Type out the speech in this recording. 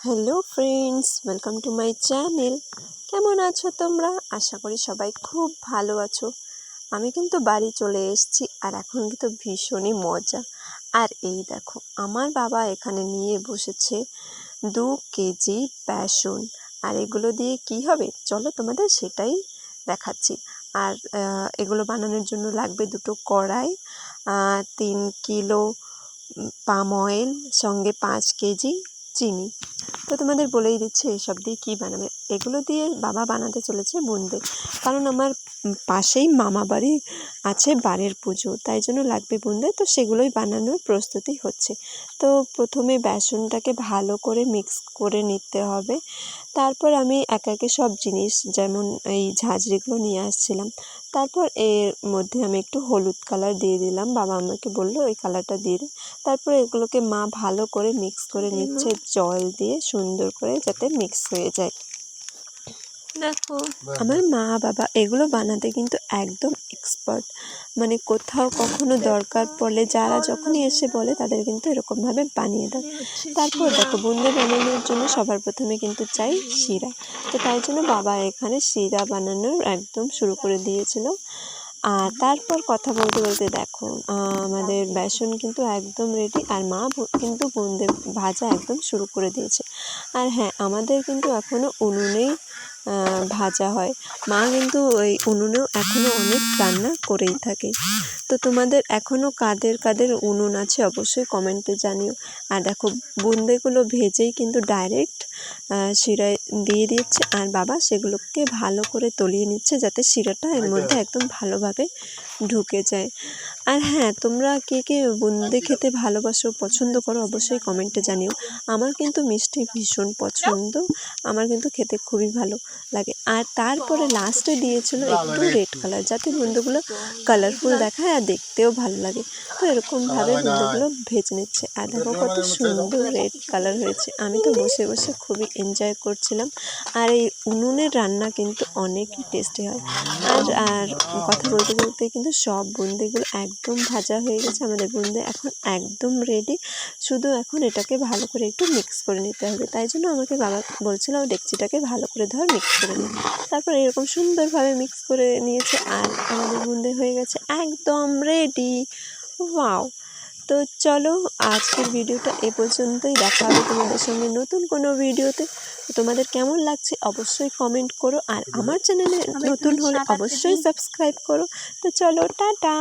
Hello friends, welcome to my channel. কেমন আছো তোমরা? আশা করি সবাই খুব ভালো আছো। আমি কিন্তু বাড়ি চলে এসেছি আর এখন কিন্তু ভীষণই মজা। আর এই দেখো, আমার বাবা এখানে নিয়ে বসেছে 2 কেজি বেসন। আর এগুলো দিয়ে কি হবে চলো তোমাদের সেটাই দেখাচ্ছি। আর এগুলো বানানোর জন্য লাগবে 2টো কড়াই, 3 কিলো পাম অয়েল, সঙ্গে 5 কেজি চিনি। তো তোমাদের বলেই দিচ্ছে এসব দিয়ে কী বানাবে। এগুলো দিয়ে বাবা বানাতে চলেছে বুঁদে, কারণ আমার পাশেই মামা বাড়ি আছে, বাড়ির পুজো, তাই জন্য লাগবে বুঁদে। তো সেগুলোই বানানোর প্রস্তুতি হচ্ছে। তো প্রথমে বেসনটাকে ভালো করে মিক্স করে নিতে হবে। তারপর আমি একে একে সব জিনিস, যেমন এই ঝাঁঝরিগুলো নিয়ে আসছিলাম। তারপর এর মধ্যে আমি একটু হলুদ কালার দিয়ে দিলাম, বাবা আমাকে বললো এই কালারটা দিয়ে দে। তারপরে এগুলোকে মা ভালো করে মিক্স করে নিচ্ছে জল দিয়ে, সুন্দর করে যাতে মিক্স হয়ে যায়। দেখো, আমার মা বাবা এগুলো বানাতে কিন্তু একদম এক্সপার্ট, মানে কোথাও কখনো দরকার পড়লে যারা যখনই এসে বলে তাদের কিন্তু এরকমভাবে বানিয়ে দেয়। তারপর দেখো, বুঁদে বানানোর জন্য সবার প্রথমে কিন্তু চাই শিরা। তো তাই জন্য বাবা এখানে শিরা বানানোর একদম শুরু করে দিয়েছিল। আর তারপর কথা বলতে বলতে দেখো, আমাদের বেসন কিন্তু একদম রেডি, আর মা কিন্তু বুঁদে ভাজা একদম শুরু করে দিয়েছে। আর হ্যাঁ, আমাদের কিন্তু এখনও উনুনেই ভাজা হয়। মা কিন্তু ওই উনুনেও এখনও অনেক রান্না করেই থাকে। তো তোমাদের এখনও কাদের কাদের উনুন আছে অবশ্যই কমেন্টে জানিও। আর দেখো, বুঁদেগুলো ভেজেই কিন্তু ডাইরেক্ট শিরায় দিয়ে দিচ্ছে, আর বাবা সেগুলোকে ভালো করে তলিয়ে নিচ্ছে যাতে শিরাটা এর মধ্যে একদম ভালোভাবে ঢুকে যায়। আর হ্যাঁ, তোমরা কে কে বুঁদে খেতে ভালোবাসো, পছন্দ করো অবশ্যই কমেন্টে জানিও। আমার কিন্তু মিষ্টি ভীষণ পছন্দ, আমার কিন্তু খেতে খুবই ভালো লাগে। আর তারপরে লাস্টে দিয়েছিল একটু রেড কালার, যাতে বুঁদেগুলো কালারফুল দেখায় আর দেখতেও ভালো লাগে। তো এরকমভাবে বুঁদেগুলো ভেজে নিচ্ছে। আর দেখো কত সুন্দর রেড কালার হয়েছে। আমি তো বসে বসে খুবই এনজয় করছিলাম। আর এই উনুনের রান্না কিন্তু অনেকই টেস্টি হয়। আর কথা বলতে বলতে কিন্তু সব বুঁদেগুলো একদম ভাজা হয়ে গেছে। আমাদের বুঁদে এখন একদম রেডি, শুধু এখন এটাকে ভালো করে একটু মিক্স করে নিতে হবে। তাই জন্য আমাকে বাবা বলছিল ডেকচিটাকে ভালো করে ধর, মিক্স করে নি। তারপর এরকম সুন্দরভাবে মিক্স করে নিয়েছে, আর আমাদের বুঁদে হয়ে গেছে একদম রেডি। ওয়াও! তো চলো, আজকের ভিডিওটা এ পর্যন্তই। দেখা হবে তোমাদের সঙ্গে নতুন কোনো ভিডিওতে। তোমাদের কেমন লাগছে অবশ্যই কমেন্ট করো, আর আমার চ্যানেলে নতুন হলে অবশ্যই সাবস্ক্রাইব করো। তো চলো, টাটা।